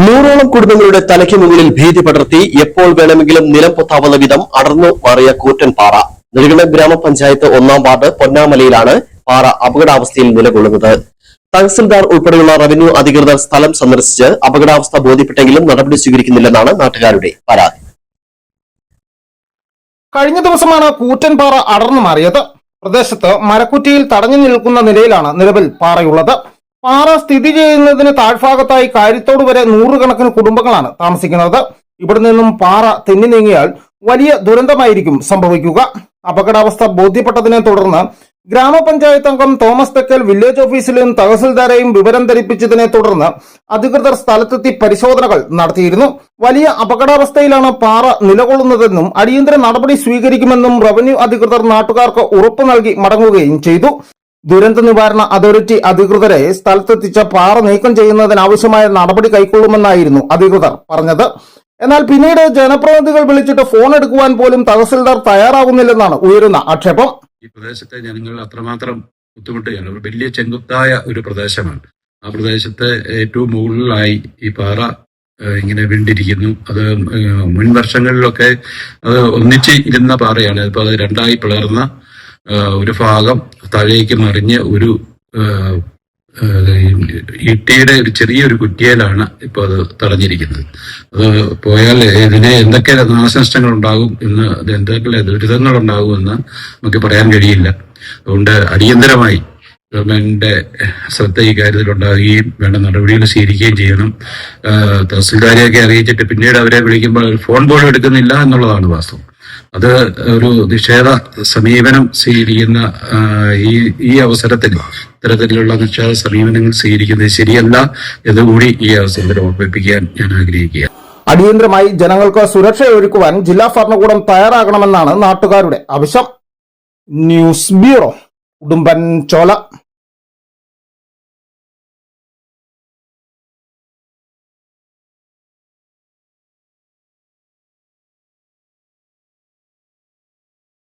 നൂറോളം കുടുംബങ്ങളുടെ തലയ്ക്ക് മുകളിൽ ഭീതി പടർത്തി എപ്പോൾ വേണമെങ്കിലും നിലം പൊത്താവുന്ന വിധം അടർന്നു മാറിയ കൂറ്റൻ പാറ. നെടുങ്കണ്ടം ഗ്രാമപഞ്ചായത്ത് 1-ാം വാർഡ് പൊന്നാമലയിലാണ് പാറ അപകടാവസ്ഥയിൽ നിലകൊള്ളുന്നത്. തഹസിൽദാർ ഉൾപ്പെടെയുള്ള റവന്യൂ അധികൃതർ സ്ഥലം സന്ദർശിച്ച് അപകടാവസ്ഥ ബോധ്യപ്പെട്ടെങ്കിലും നടപടി സ്വീകരിക്കുന്നില്ലെന്നാണ് നാട്ടുകാരുടെ പരാതി. കഴിഞ്ഞ ദിവസമാണ് കൂറ്റൻ പാറ അടർന്നു മാറിയത്. പ്രദേശത്ത് മരക്കുറ്റിയിൽ തടഞ്ഞു നിൽക്കുന്ന നിലയിലാണ് നിലവിൽ പാറയുള്ളത്. പാറ സ്ഥിതി ചെയ്യുന്നതിന് താഴ്ഭാഗത്തായി കാര്യത്തോട് വരെ നൂറുകണക്കിന് കുടുംബങ്ങളാണ് താമസിക്കുന്നത്. ഇവിടെ നിന്നും പാറ തെന്നി നീങ്ങിയാൽ വലിയ ദുരന്തമായിരിക്കും സംഭവിക്കുക. അപകടാവസ്ഥ ബോധ്യപ്പെട്ടതിനെ തുടർന്ന് ഗ്രാമപഞ്ചായത്ത് അംഗം തോമസ് തെക്കൽ വില്ലേജ് ഓഫീസിലെയും തഹസിൽദാരെയും വിവരം ധരിപ്പിച്ചതിനെ തുടർന്ന് അധികൃതർ സ്ഥലത്തെത്തി പരിശോധനകൾ നടത്തിയിരുന്നു. വലിയ അപകടാവസ്ഥയിലാണ് പാറ നിലകൊള്ളുന്നതെന്നും അടിയന്തര നടപടി സ്വീകരിക്കുമെന്നും റവന്യൂ അധികൃതർ നാട്ടുകാർക്ക് ഉറപ്പു നൽകി മടങ്ങുകയും ചെയ്തു. ദുരന്ത നിവാരണ അതോറിറ്റി അധികൃതരെ സ്ഥലത്തെത്തിച്ച പാറ നീക്കം ചെയ്യുന്നതിനാവശ്യമായ നടപടി കൈക്കൊള്ളുമെന്നായിരുന്നു അധികൃതർ പറഞ്ഞത്. എന്നാൽ പിന്നീട് ജനപ്രതിനിധികൾ വിളിച്ചിട്ട് ഫോൺ എടുക്കുവാൻ പോലും തഹസിൽദാർ തയ്യാറാകുന്നില്ലെന്നാണ് ഉയരുന്ന ആക്ഷേപം. ഈ പ്രദേശത്തെ ജനങ്ങൾ അത്രമാത്രം ബുദ്ധിമുട്ടുകയാണ്. വലിയ ചെങ്കുത്തായ ഒരു പ്രദേശമാണ്. ആ പ്രദേശത്തെ ഏറ്റവും മുകളിലായി ഈ പാറ ഇങ്ങനെ വീണ്ടിരിക്കുന്നു. അത് മുൻ വർഷങ്ങളിലൊക്കെ അത് ഒന്നിച്ച് ഇരുന്ന പാറയാണ്. ഇപ്പോൾ അത് രണ്ടായി പിളർന്ന ഒരു ഭാഗം താഴേക്ക് മറിഞ്ഞ് ഒരു ഇട്ടിയുടെ ഒരു ചെറിയൊരു കുറ്റിയിലാണ് ഇപ്പോൾ അത് തടഞ്ഞിരിക്കുന്നത്. അത് പോയാൽ ഇതിന് എന്തൊക്കെ നാശനഷ്ടങ്ങൾ ഉണ്ടാകും എന്ന്, എന്തൊക്കെ ദുരിതങ്ങൾ ഉണ്ടാകുമെന്ന് നമുക്ക് പറയാൻ കഴിയില്ല. അതുകൊണ്ട് അടിയന്തരമായി ഗവൺമെന്റിന്റെ ശ്രദ്ധ ഈ കാര്യത്തിൽ ഉണ്ടാകുകയും വേണ്ട നടപടികൾ സ്വീകരിക്കുകയും ചെയ്യണം. തഹസിൽദാരെയൊക്കെ അറിയിച്ചിട്ട് പിന്നീട് അവരെ വിളിക്കുമ്പോൾ ഫോൺ പോലും എടുക്കുന്നില്ല എന്നുള്ളതാണ് വാസ്തവം. അത് ഒരു നിഷേധ സമീപനം സ്വീകരിക്കുന്ന ഈ അവസരത്തിൽ ഇത്തരത്തിലുള്ള നിഷേധ സമീപനങ്ങൾ സ്വീകരിക്കുന്നത് ശരിയല്ല എന്നുകൂടി ഈ അവസരത്തിൽ ഓർമ്മിപ്പിക്കാൻ ഞാൻ ആഗ്രഹിക്കുക. അടിയന്തരമായി ജനങ്ങൾക്ക് സുരക്ഷയൊരുക്കുവാൻ ജില്ലാ ഭരണകൂടം തയ്യാറാകണമെന്നാണ് നാട്ടുകാരുടെ ആവശ്യം. News bureau, Udumbanchola.